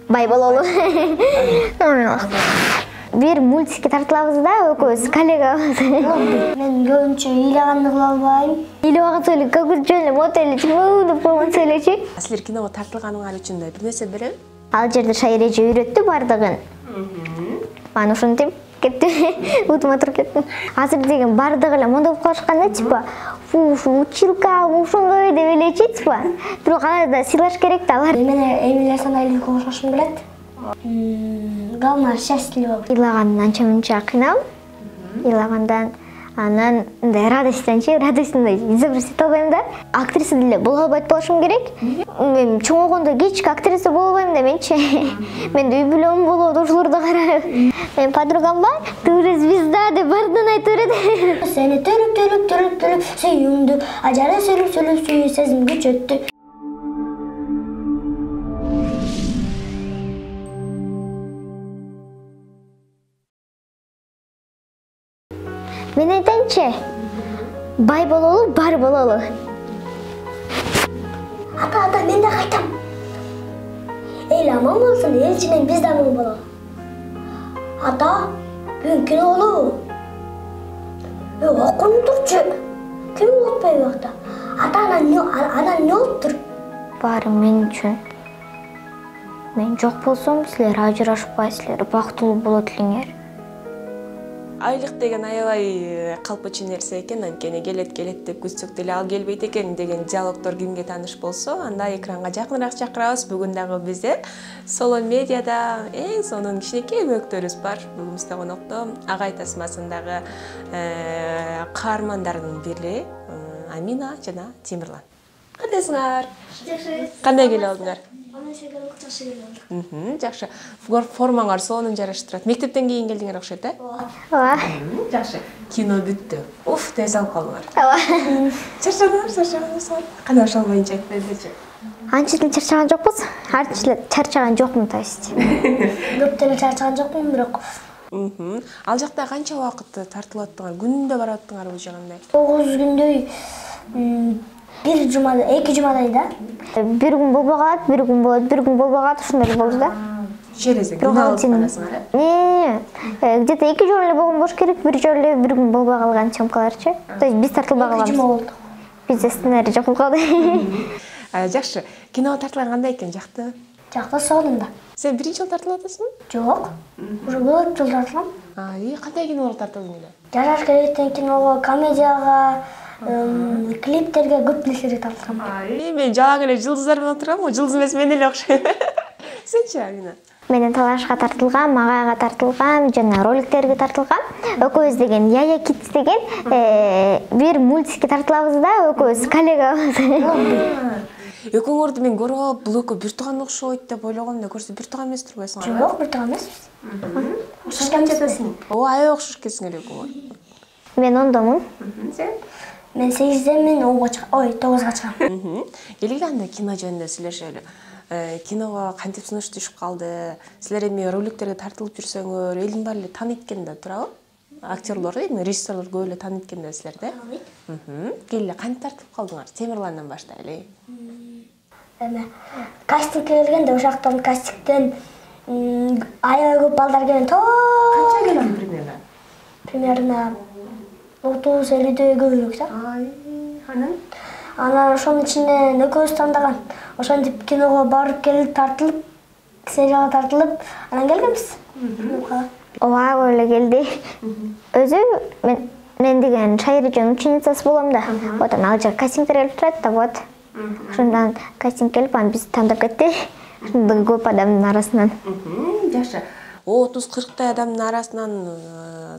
бай бололу. Бир мультикке тартылабыз да, экөөбүз коллегабыз. Мен көбүнчө ыйлаганды кыла албайм. Ыйлаган сөйлөп, көкүрчө эле мот эле чыгып койгон сөйлөчү. Силер киного тартылганыңар үчүн да бир нерсе берем. Ал жерде Шайреже үйрөттү бардыгын. Мана ушинтип кетти. Утума туруп кеттим. Азыр деген бардыгы эле мондоп калышканда, типа, училка ушундай деп элечи, типа. Бирок аларды да сыйлаш керек да, алар. Мен эмилер санайлы окушашым келет. Главное счастливо. Ыйлагандан анча-мынча кыйналып, ыйлагандан анан мындай радостьндай изобразить албайм да. Актриса деле боло албайт болушум керек. Мен чоңойгондо кечки актриса боло албайм да менчи. Менде үй бүлөм болот, ошолорду карап. Мен подругам бар, ты уже звезда деп бардын айтып берет. Сени төрүп сүйүндү, ажары сүрүп сүйүү сезим күчөттү. Мен айтайынчы, бай бололу, бар бололу. Ата, мен да кайтам. Эл аман болсун, эл ичинен биз да аман бололу. Ата, бүгүн кино болобу? Окуну турчу. Ким болотпой убакта? Ата, анан эмне болуптур? Баары мен үчүн. Мен жок болсом, силер ажырашпайсыздар, бактылуу болот элеңер. Айлык деген аябай калпычы нерсе экен, анткени келет деп күтсөк деле ал келбейт экен деген диалогдор кимге тааныш болсо, анда экранга жакыныраак чакырабыз. Бүгүн дагы бизде Соло медиада эң сонун кичинекей бөөктөрүбүз бар. Бүгүнкү конокто Агай тасмасындагы каармандардын бири Амина жана Темирлан. Кандайсыңар? Жакшы. Кандай келип алдыңар? Жакшы. Жакшы. Формаңар сонун жараштырат. Мектептен кийин келдиңер окшойт, э? Ооба. Жакшы. Кино бүттү. Уф, тез алып калдыңар. Ооба. Чарчадыңар. Кандай ошол боюнча айтып берчи. Анча деле чарчаган жокпуз. Артча эле чарчаган жокмун, то есть. Көп деле чарчаган жокмун, бирок. Ал жакта канча убакытты тартылып аттыңар? Күнүндө барып аттыңарбы же кандай? 9 күндөй, 2 жумадай да. Бир күн болбой калат, бир күн болот, бир күн болбой калат, ушундай болду да. Жерезе күн алып каласыңар, э? Где-то 2 жолу эле болгон болуш керек, бир жолу эле бир күн болбой калган съемкаларчы. То есть биз тартылбай калганбыз. 2 жума болду. Бизде сценарий жок болуп калды. Жакшы. Киного тартылган кандай экен, жакты? Жакты, сонун да. Сен биринчи жолу тартылып атасыңбы? Жок. Уже көп жыл тартылам. Кандай кинолорго тартылдың эле? Жашаш керектен киного, комедияга, клиптерге көп нерселерге тартылам. Мен жалаң эле жылдыздар менен отургам, жылдыз эмес мен эле окшойм. Сенчи, Амина? Менен талашка тартылгам, Магайга тартылгам, жана роликтерге тартылгам. Экөөбүз деген Яя Kids деген бир мультикке тартылабыз да, экөөбүз коллегабыз. Экөөңөрдү мен көрүп, бул экөө бир тууган окшойт деп ойлогом да, көрсө бир тууган эмес турбайсыңар? Жок, бир тууган эмеспиз. Окшош кетесиң. Аябай окшош экенсиңер экөөңөр. Мен ондомун. Сен? Мен 8-ден мен 9-га чыгам. Келгиле анда кино жөнүндө сүйлөшөлү. Киного кантип сунуш түшүп калды? Силер эми роликтерге тартылып жүрсөңөр, элдин баары эле тааныйт экен да, туурабы? Актерлор, режиссерлор көп эле тааныйт экен да силерди. Келгиле кантип тартылып калдыңар? Темирландан баштайлы. Эме кастингке келгенде ошактан кастингден аябай көп балдар келген. Канча келген примерно? Примерно 30-50 көбүрөөк да. Анан ошонун ичинен экөөбүз тандаган. Ошентип киного барып келип тартылып, серияга тартылып, анан келгенбиз. Ооба, көп эле келди. Өзү мен деген Шайреженин ученицасы болом да. Вот ал жер кастингдер келип турат да, вот. Ошондон кастинг келип, аны биз тандап кетти. Көп адамдын арасынан. Жакшы. 30-40 адамдын арасынан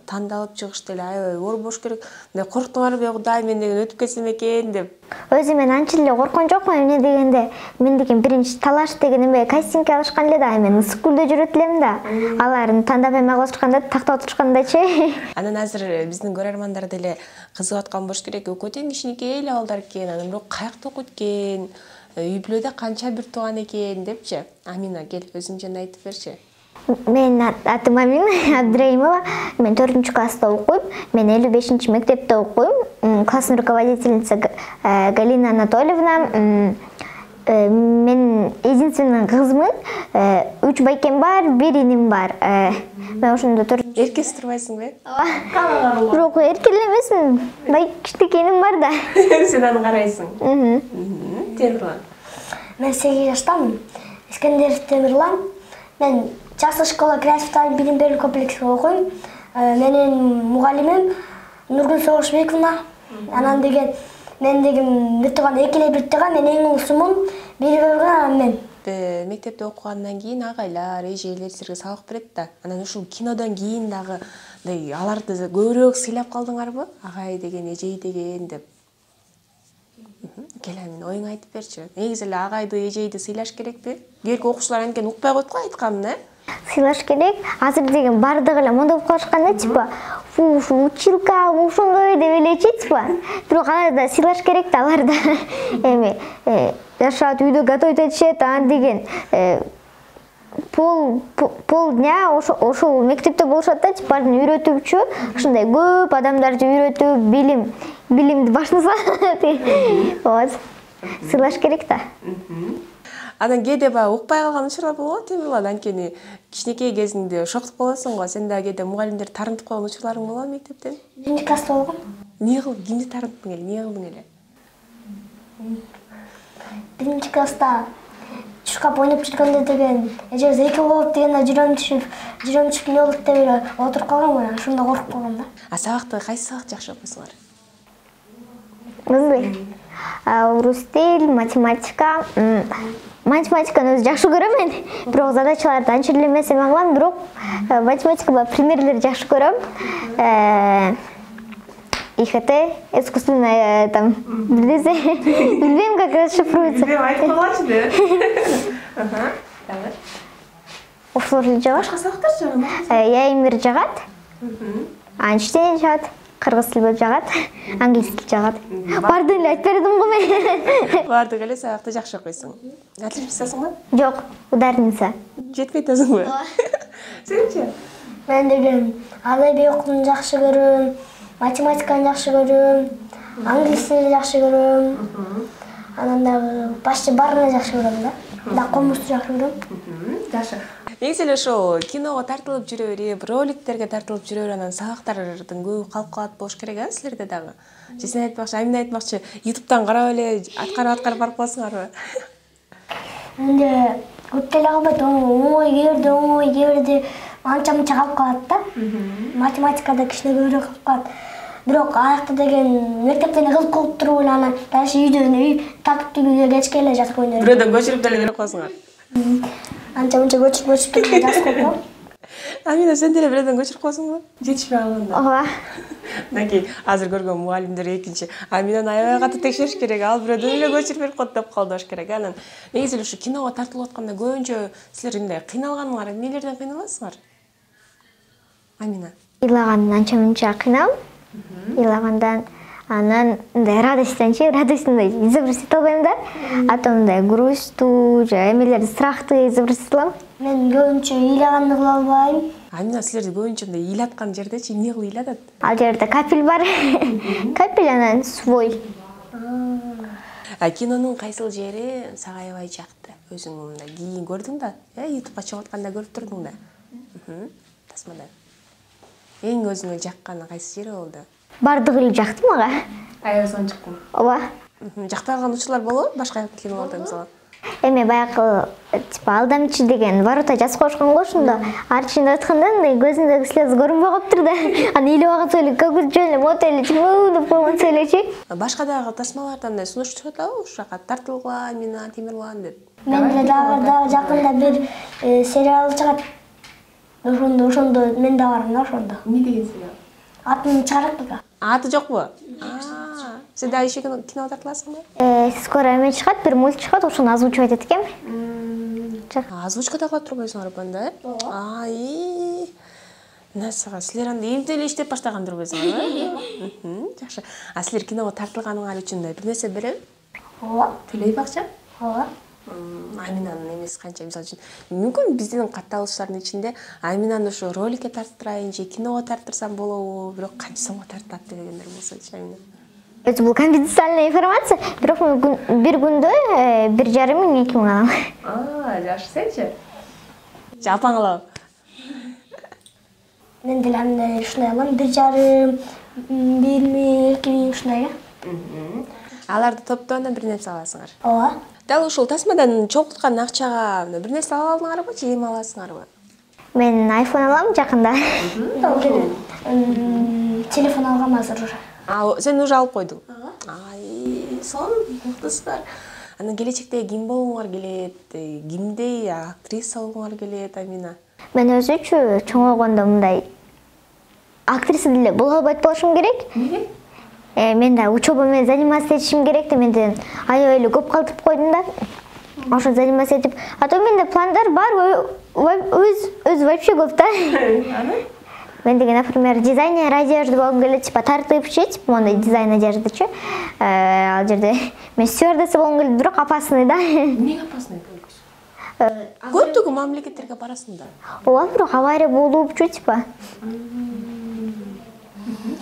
тандалып чыгыш деле аябай оор болуш керек. Мындай корктуңарбы, Кудай мен деген өтүп кетсем экен деп. Өзү мен анча эле корккон жокмун, эмне дегенде, мен деген биринчи талаш деген эме кастингге алышкан эле да, мен ысык-көлдө жүрөт элем да. Аларын тандап эме кылып отурганда, тактап отурушкандачы. Анан азыр биздин көрөрмандар деле кызыгып аткан болуш керек. Экөө тең кичинекей эле балдар экен, анан бирок каякта окуйт экен, үй бүлөдө канча бир тууган экен депчи. Амина, кел, өзүң жана айтып берчи. Мен атым Амина Абдраимова. Мен 4-чү класста окуйм. Мен 55-чи мектепте окуйм. Классный руководительница Галина Анатольевна. Мен единственный кызмын. 3 үч байкем бар, бир иним бар. Мен ошондо төрт. Эркеси турбайсыңбы? Жок, эркеле эмесмин. Кичинекей иним бар да. Сен аны карайсың. Темирлан. Мен 8 жаштамын. Искендеров Темирлан. Мен Жасыл школа креативдүү билим берүү комплексинде окуйм. Менин мугалимим Нургүл Согушбековна. Анан деген мен деген бир тууган экиле бир тууган, мен эң улусумун. Бири бөлгөн анан мен. Мектепте окугандан кийин агайлар, эжелер силерге сабак берет да. Анан ушул кинодон кийин дагы аларды көбүрөөк сыйлап калдыңарбы? Агай деген, эжей деген деп. Кел мен оюңду айтып берчи. Негизи эле агайды, эжейди сыйлаш керекпи? Кээинки окуучулар анткени укпай койт го айтканын, Сыйлаш керек. Азыр деген бардыгы эле мондоп калышкан да, типа, ушу училка, ушондой деп элечи, типа. Бирок аларда сыйлаш керек да, аларда эми жашат, үйдө готовить этишет, анан деген полдня ошол мектепте болушат да, типа, үйрөтүүчү, ушундай көп адамдарды үйрөтүп, билимди башына салат. Вот. Сыйлаш керек да. Анан кээде баягы укпай калган учурлар болот, Темирлан, анткени кичинекей кезиңде шоктуп каласың го. Сен да кээде мугалимдерди тарынтып койгон учурларың болобу мектептен? 1-класста болгон. Эмне кылып, кимди тарынттың эле? Эмне кылдың эле? 1-класста чуркап ойноп жүргөндө деген эжебиз эки болуп дегенде жүрөм түшүп эмне болот деп эле отуруп калгам, ошондо коркуп калгам да. Сабакты кайсы сабак жакшы окуйсуңар? Рус тил, математика. Математиканы өзү жакшы көрөм мен. Бирок задачаларды анча эле эмес эме кылам, бирок математикада примерлерди жакшы көрөм. ИХТ, искусственное там, билбейм, как расшифруется. Билбейм, айтып койгончу да. Ошолор эле жагат. Башка сабактар жагат? Яимир жагат. Анчтен жагат. Кыргыз тили жагат, англис тил жагат. Бардыгын эле айтып бердим го мен. Бардык эле сабакты жакшы окуйсуң. Отличницасыңбы? Жок, ударница. Жетпей атасыңбы? Сенчи? Мен деген адаби окууну жакшы көрөм, математиканы жакшы көрөм, англис тилин жакшы көрөм. Анан дагы башчы баарына жакшы көрөм да. Да комусту жакшы көрөм. Жакшы. Негизи эле ошо киного тартылып жүрө берип, роликтерге тартылып жүрө берип, анан сабактардын көбү калып калат болуш керек, силерде дагы. Же сен айтмакчы, Амина айтмакчы, YouTube'дан карап эле аткарып барып каласыңарбы? Менде көп деле калбайт, оңой кээ анча-мынча калып калат да. Математикада кичине көбүрөөк калып калат. Бирок аякта деген мектептен кылып калып туруп эле анан дальше үйдөн тартып үйгө кечке эле жатып ойнойм. Бирөөдөн көчүрүп деле берип коесуңар. Анча-мынча көчүрүп деле жазып коем. Амина, сен деле бирөөдөн көчүрүп коесуңбу? Жетишпей калганда. Ооба. Анан азыр көргөн мугалимдер экинчи Аминаны аябай катуу текшериш керек, ал бирөөдөн эле көчүрүп берип коет деп колдош керек. Анан негизи эле ушу киного тартылып атканда көбүнчө силер мындай кыйналганыңар, эмнелерден кыйналасыңар? Амина. Ыйлагандан анча-мынча кыйналам. Ыйлагандан анан мындай радостьтен изобразить албайм да. А то мындай грустьтуу же эмелерди страхты изобразить кылам. Мен көбүнчө ыйлаганды кыла албайм. Амина, силерди көбүнчө мындай ыйлаткан жердечи эмне кылып ыйлатат? Ал жерде капель бар. Капель анан свой. Кинонун кайсыл жери сага аябай жакты? Өзүң мындай кийин көрдүң да, YouTube'га чыгып атканда көрүп турдуң да. Тасмада. Эң өзүңө жакканы кайсы жери болду? Бардыгы эле жакты мага. Аябай сонун жаккан. Ооба. Жакпай калган учурлар болобу? Башка кинолордо мисалы? Эме баягы типа алдамчы деген ворота жазып коюшкан го, ошондо арчинде атканда мындай көзүндөгү слез көрүнбөй калыптыр да. Аны илип алган эле көкүрчө эле мото эле деп койгон элечи. Башка дагы тасмалардан да сунуш чыгат ушул жака тартылгыла, Амина, Темирлан деп. Менде дагы жакында бир сериал чыгат. Ошондо мен да бармын да ошондо. Эмне деген сериал? Атын чыгарат да. Аты жокпу? Сен дагы иши кино тартыласыңбы? Скоро эме чыгат, бир мульт чыгат, ошону озвучивать эткем. Озвучка да кылып турбайсыңарбы анда? Насыга, силер анда эмне эле иштеп баштаган турбайсыңарбы? Жакшы. Силер киного тартылганыңар үчүн бир нерсе береби? Ооба. Төлөйбү акча? Ооба. Аминанын эмеси канча, мисалы үчүн мүмкүн биздин катталыштардын ичинде Аминаны ошо роликке тарттырайын же киного тарттырсам болобу, бирок канча сомго тартат дегендер болсочу, Амина. Это бул конфиденциальная информация, бирок бир күндө 1,5 миң 2 миң алам. Жакшы, сенчи? апаңлап. Мен деле андай ушундай алам, 1,5, 1,000, 2,000 ушундай. Аларды топтогондон бир нерсе аласыңар. Ооба. Дал ушул тасмадан чогулткан акчага бир нерсе ала алдыңарбы, же эми аласыңарбы? Мен iPhone алам жакында. Телефон алгам азыр уже. Сен уже алып койдуң? Ай, сон мыктысыңар. Анан келечекте ким болууңар келет? Кимдей актриса болгуңар келет, Амина? Мен өзүчү чоңойгондо мындай актриса деле боло албайт болушум керек. Эмне? Мен да учеба менен заниматься этишим керек да, менден аябай эле көп калтырып койдум да. Ошо заниматься этип, а то менде пландар бар, өз вообще көп да. Мен деген, например, дизайнер одежды болгум келет, типа тартыпчы, типа мондай дизайн одеждачы. Ал жерде мен стюардесса болгум келет, бирок опасный да. Эмнеге опасный? Көптөгөн мамлекеттерге барасың да. Ооба, бирок авария болупчу, типа.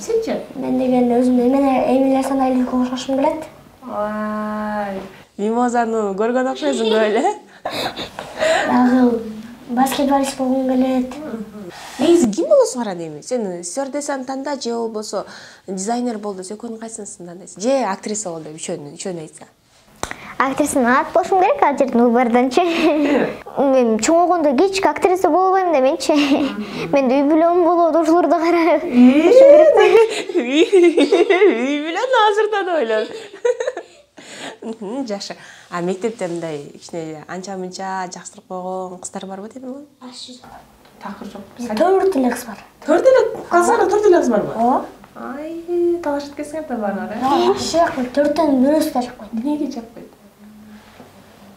Сенчи? Мен деген өзүм Эмилия Санайлыкка окшошум келет. Ай, Мимозаны көргөн окшойсуң го эле. Дагы баскетболист болгум келет. Негизи ким болосуңар аны эми? Сен стюардессаны танда же болбосо дизайнер болду, экөөнүн кайсысын тандайсың? Же актриса болду, үчөөнү айтса? Актрисаны алып болушум керек, ал жерден выбордончу. Мен чоңойгондо кечки актриса болбойм да менчи. Менде үй бүлөм болот, ошолорду карап. Үй бүлөнү азырдан ойлон. Жакшы. Мектепте мындай кичине анча-мынча жакшырып койгон кыздар барбы дейм? Такыр жок. 4 эле кыз бар. 4 эле кыздар, 4 эле кыз барбы? Ооба. Ай, талашып кетсеңер да баарыңар, Жакпайт, 4төн бирөөсү да жакпайт. Эмнеге жакпайт?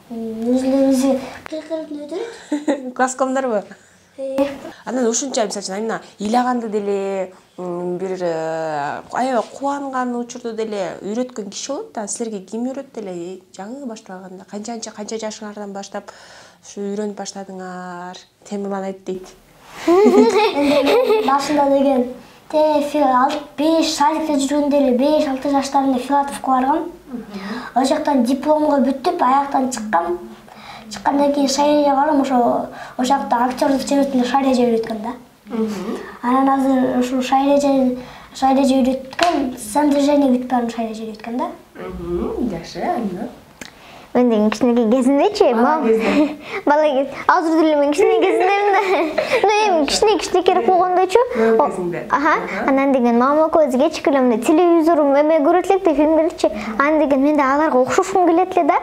Өзүлөрүбүздү кыйкырып өтөт. Класскомдорбу? Анан ушунча мисалы Амина ыйлаганды деле бир аябай кубанган учурду деле үйрөткөн киши болот да. Силерге ким үйрөттү эле? Жаңы баштаганда канча жашыңардан баштап ушу үйрөнүп баштадыңар? Темирлан айт дейт. Башында деген 5 садикте жүргөндө эле 5-6 жаштарымда Филатовко баргам. Ал жактан дипломго бүтүп, аяктан чыккам. Чыккандан кийин Шайреге барам, ошо жакта актерлик жөнөтүндө Шайреже үйрөткөн да. Анан азыр ушул Шайреже үйрөткөн, сам движение бүтүп барам Шайреже үйрөткөн да. Жакшы, Амина. Мен деген кичинекей кезимдечи, бала кез. Азыр деле мен кичинекей кезимдемин да. Эми кичинекей болгондочу. Анан деген мама көз кечки эле мындай телевизорум эме көрөт электи, фильм көрөтчү. Анан деген мен да аларга окшошум келет эле да.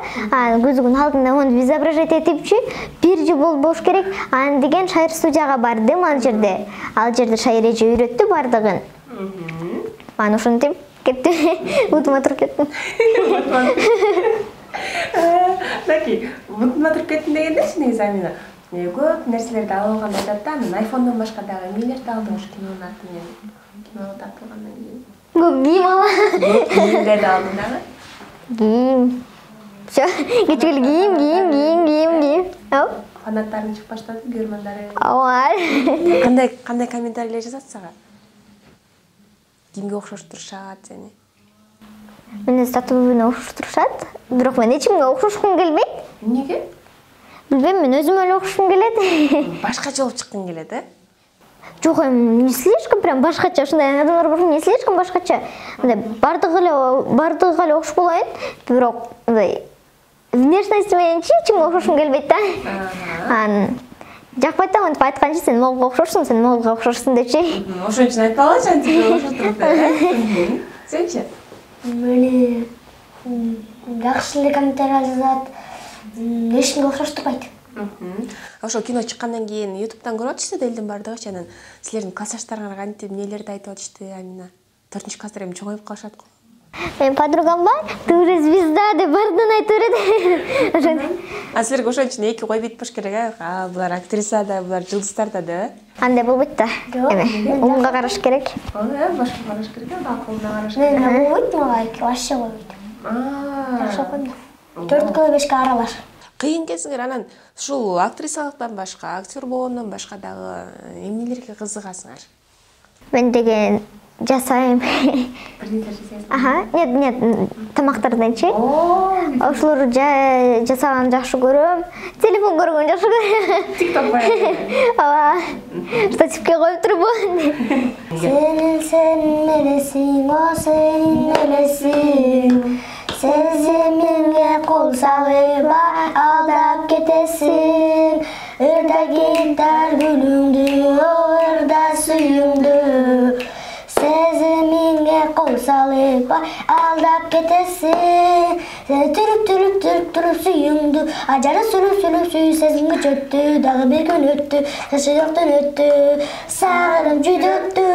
Көзүгүн алдында монтип изображать этипчи, бир жыл болбош керек. Анан деген Шайыр студияга бардым ал жерде. Ал жерде Шайреже үйрөттү бардыгын. Анан ошентип кеттим. Утума туруп кеттим. Таки, бутума туруп кеттим дегендечи негизи Амина. Көп нерселерди алып алганда айтат да, анан айфондон башка дагы эмнелерди алдың ушу кинонун аты менен? Киного тартылгандан кийин. Көп кийим алам. Кийимдерди алдың дагы? Кийим. Всё, кечке кийим. Фанаттарың чыгып баштады, көргөндөрү. Ооба. Кандай комментарийлер жазат сага? Кимге окшоштурушат сени? Мени статуына окшоштурушат, бирок мен эчимге окшошкум келбейт. Эмнеге? Билбейм, мен өзүмө эле окшошкум келет. Башкача болуп чыккың келет, Жок, не слишком прям башкача, ушундай адамдар бар, не слишком башкача. Мындай бардыгы эле окшош болайын, бирок мындай внешность мененчи эчимге окшошкум келбейт да. Анан жакпайт да, мынтип айтканчы, сен могулга окшошсуң депчи. Ошон үчүн айтпагылачы, антип окшоштуруп да. Сенчи? Мени жакшы эле комментарий жазат. Эч кимге окшоштурбайт. Ошо кино чыккандан кийин YouTube'дан көрүп атышты да элдин бардыгы, анан силердин классташтарыңар кантип эмнелерди айтып атышты, Амина? 4-класстар эми чоңоюп калышат го. Менин подругам бар, ты уже звезда деп бардын айтып берет. Силерге ошон үчүн эки кой бетпош керек, булар актриса да, булар жылдыздар да, Андай болбойт да. Эме, оңго караш керек. Башка караш керек, акылына караш керек. Мен болбойт, мага вообще болбойт. Жакшы окуйм. 4-5 аралаш. Кыйын кезиңер, анан ушул актрисалыктан башка, актер болгондон башка дагы эмнелерге кызыгасыңар? Мен деген жасайм. Нет, тамактардынчы. Ошолорду жасаганды жакшы көрөм. Телефон көргөнү жакшы көрөм. TikTok баягы. Ооба. Штативке коюп туруп болду. Сенин элесиң, о сенин элесиң. Сезимиңе кол салыба алдап кетесиң. Ырда кетер гүлүңдү, ырда сүйүңдү. Сезимиңе кол салыба алдап кетесиң. Сен түрүп сүйүңдү. Ажары сүрүп сүй сезимге чөттү. Дагы бир күн өттү, жашоктон өттү. Сагынып жүдөттү.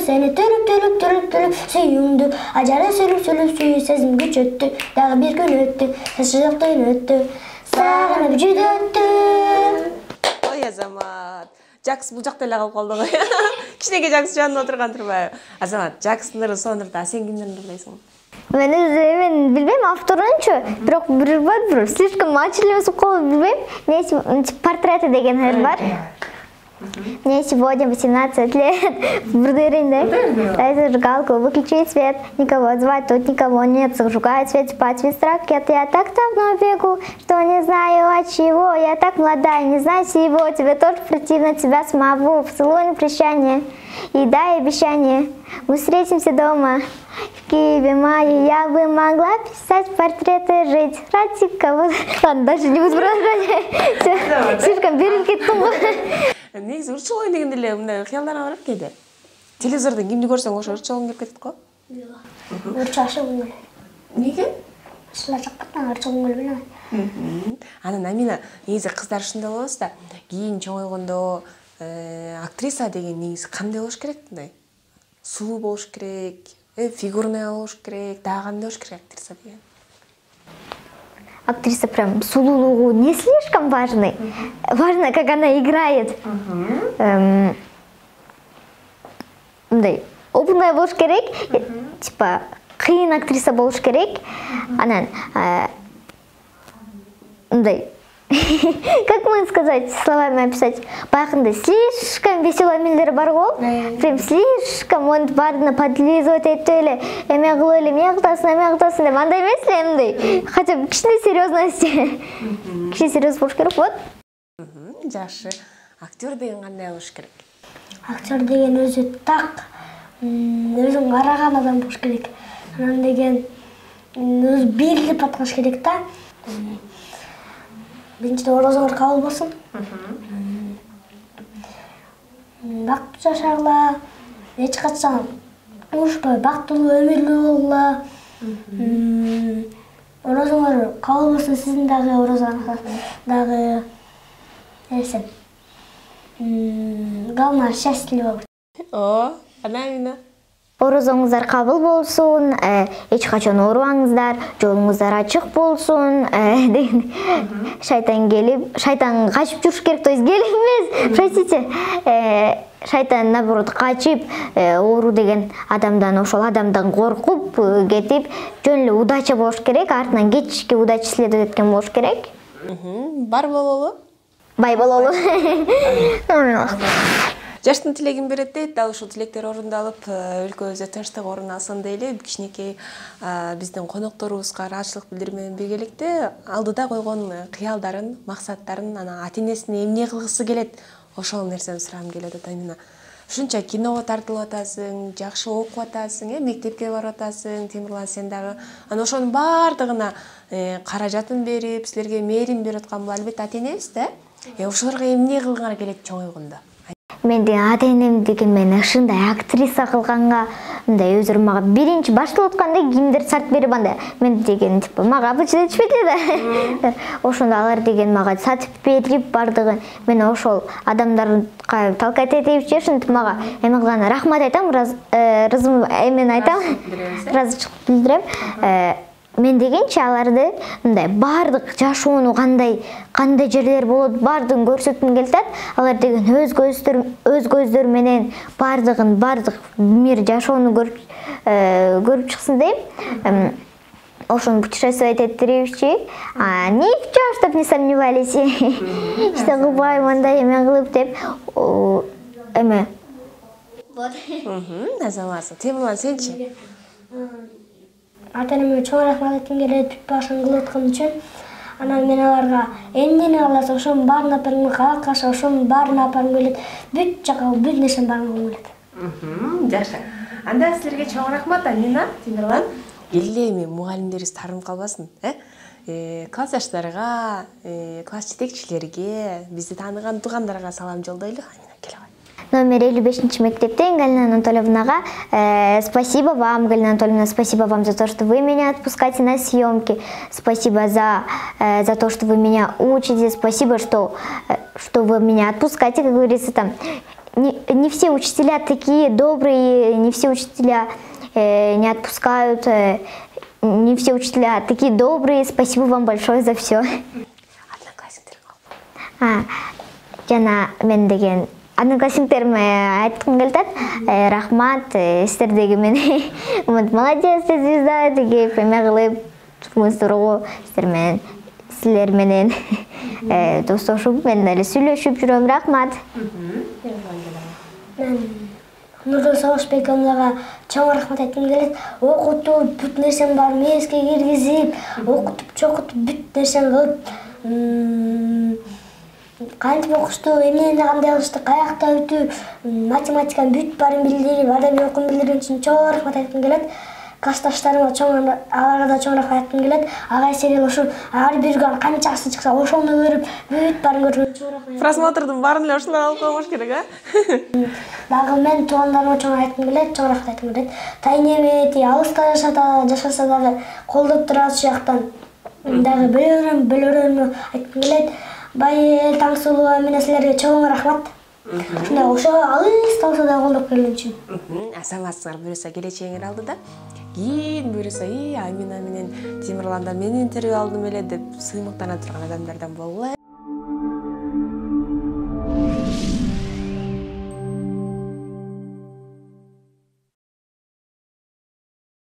Seni türüp suyundu. Acara sürüp suyu sezimgi çöttü. Dağı bir gün öttü. Saçıcaktan öttü. Sağınıp cüdöttü. Ой Азамат. Жакс бул жакта эле калып калды го. Кичинекей Жакс жанында отурган турбайбы? Азамат, Жакстын ыры сонурда сен кимдерди уйлайсың? Мен билбейм авторунчу, бирок бир бар, слишком мачилесип калып билбейм. Портреты деген ыр бар. Мне сегодня 18 лет. Зажигалку, выключи свет. Никого звать, тут никого нет. Зажигает свет, спать весь ракет. Я так давно бегу, что не знаю от чего. Я так молодая, не знаю всего. Тебе тоже противно, тебя самого. Поцелуй на прощание и дай обещание. Мы встретимся дома. В Киеве мае я бы могла писать портреты, жить ради кого. Ладно, дальше не буду продолжать. Слишком беріліп кеттім ғой. Негизи ырчы болойн дегенде эле мындай кыялдарга барат кейде. Телевизордон кимди көрсөң ошо ырчы болгуң келип кетет го. Ырчы ашыгым келет. Неге? Ышла жаккаттан ырчыгым келбейм. Анан Амина, негизи кыздар ушундай болобуз да, кийин чоңойгондо актриса деген негизи кандай болуш керек мындай? Сулуу болуш керек, фигурный болуш керек, дагы кандай болуш керек актриса деген? Актриса прям сулулугу не слишком важный. Важно, как она играет. Мындай опытный болуш керек, типа кыйын актриса болуш керек. Анан мындай как можно сказать, словами описать? Баягындай слишком веселый эмелер бар го. Прям слишком он бардына подлизывать этип эле эме кылып эле эмне кыласың деп андай эмес эле мындай. Хотя бы кичине серьезность. Кичине серьезность болуш керек, вот. Жакшы. Актер деген кандай болуш керек? Актер деген өзү так, өзүн караган адам болуш керек. Анан деген өзү берилип аткан керек да. Биринчиден орозоңор кабыл болсун. Бактуу жашагыла, эч качан урушпай бактылуу өмүрлүү болгула. Орозоңор кабыл болсун, сиздин дагы орозоңор дагы эсен. Главное, счастливый болуш. О, Амина. Орозоңуздар кабыл болсун, эч качан оорубаңыздар, жолуңуздар ачык болсун деген. Шайтан келип, шайтан качып жүрүш керек, то есть келип эмес, простите. Шайтан наоборот качып, оору деген адамдан, ошол адамдан коркуп кетип, жөн эле удача болуш керек, артынан кечки удача следовать эткен болуш керек. Бар бололу. Бай бололу. Жаштын тилегин берет дейт, дал ушул тилектер орундалып, өлкөбүздө тынчтык орун алсын дейли. Кичинекей биздин конокторубузга ыраазычылык билдирүү менен биргеликте алдыда койгон кыялдарын, максаттарын, анан ата-энесине эмне кылгысы келет, ошол нерсени сурагым келет Амина. Ушунча киного тартылып атасың, жакшы окуп атасың, мектепке барып атасың, Темирлан сен дагы. Анан ошонун баардыгына каражатын берип, силерге мээрин берип аткан бул албетте ата-энебиз да. Ошолорго эмне кылгыңар келет чоңойгондо? Мен деген ата-энем деген мени ушундай актриса кылганга, мындай өздөрү мага биринчи башталып атканда кимдир сарт берип анда мен деген типа мага обычно этишпейт да. Ошондо алар деген мага сатып берип бардыгын мен ошол адамдарга талкать этип ушинтип мага эме кылган рахмат айтам, эмени айтам, ыраазычылык билдирем. Мен дегенче аларды мындай бардык жашоону кандай жерлер болот бардыгын көрсөткүм келет. Алар деген өз көздөрү менен бардык мир жашоону көрүп чыксын дейм. Ошону путешествовать этtiripчи. Ничего, чтоб не сомневались. Что кылбайм, мындай эме кылып деп эме. болот. Азаматсың. Темирлан сенчи? Ата энеме чоң рахмат айткым келет, бүт башын кылып аткан үчүн. Анан мен аларга эмнени кааласа ошонун баарын апаргым, каакаша ошонун баарын апаргым келет. Бүт жака бүт нерсени баргым келет. Жакшы. Анда силерге чоң рахмат, Амина, Темирлан. Келе эми мугалимдерибиз таарынып калбасын, классташтарга, класс жетекчилерге, бизди тааныган туугандарга салам жолдойлу. Амина, келе кой. Номер 55 мектептен Галина Анатольевнага спасибо вам, Галина Анатольевна, спасибо вам за то, что вы меня отпускаете на съемки, спасибо за то, что вы меня учите, спасибо, что вы меня отпускаете, как говорится, там. Не все учителя такие добрые, не все учителя не отпускают, не все учителя такие добрые, спасибо вам большое за все. Жана мен деген одноклассниктериме айткым келет, рахмат, сиздердеги мени молодец, звезда деп эме кылып турмуңуздарго силер менен достошуп, мен эле сүйлөшүп жүрөм, рахмат. Мен Нурдун Согушбековнага чоң рахмат айткым келет. Окутуп, бүт нерсени баарын эске киргизип, окутуп, чокутуп, бүт нерсени кылып, кантип окушту, эмнени кандай кылышты, каякта өтүп, математиканын бүт баарын билдирип, адабий окуун билдирген үчүн чоң рахмат айткым келет. Классташтарыма аларга да чоң рахмат айткым келет. Ага эсеге ошо ар бирге канчасы чыкса ошону көрүп, бүт баарын көргөн чоң рахмат. Просмотрдун баарын эле ошолор алып коймош керек, Дагы мен туугандарыма чоң айткым келет, чоң рахмат айткым келет. Тайнемети алыста жашаса дагы колдоп турат ушул жактан. Дагы бөлөрөм айткым келет. Бай Таңсулуу, Амина, силерге чоң рахмат. Ушундай ошо алыста болсо да колдоп келген үчүн. Азаматсыңар, буюрса келечегиңер алдыда. Кийин буюрса, Амина менен Темирландан мен интервью алдым эле деп сыймыктана турган адамдардан болгула.